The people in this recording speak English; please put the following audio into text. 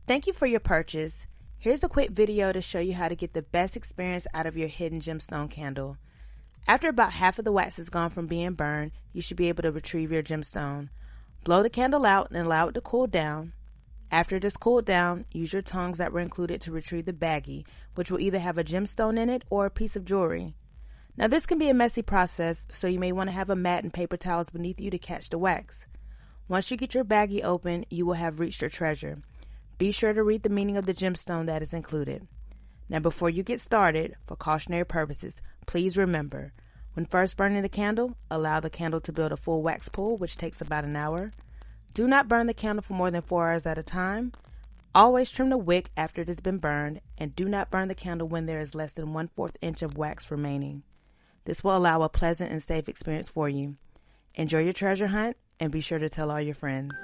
Thank you for your purchase. Here's a quick video to show you how to get the best experience out of your hidden gemstone candle. After about half of the wax is gone from being burned, you should be able to retrieve your gemstone. Blow the candle out and allow it to cool down. After it is cooled down, use your tongs that were included to retrieve the baggie, which will either have a gemstone in it or a piece of jewelry. Now this can be a messy process, so you may want to have a mat and paper towels beneath you to catch the wax. Once you get your baggie open, you will have reached your treasure. Be sure to read the meaning of the gemstone that is included. Now before you get started, for cautionary purposes, please remember, when first burning the candle, allow the candle to build a full wax pool, which takes about an hour. Do not burn the candle for more than 4 hours at a time. Always trim the wick after it has been burned, and do not burn the candle when there is less than 1/4 inch of wax remaining. This will allow a pleasant and safe experience for you. Enjoy your treasure hunt, and be sure to tell all your friends.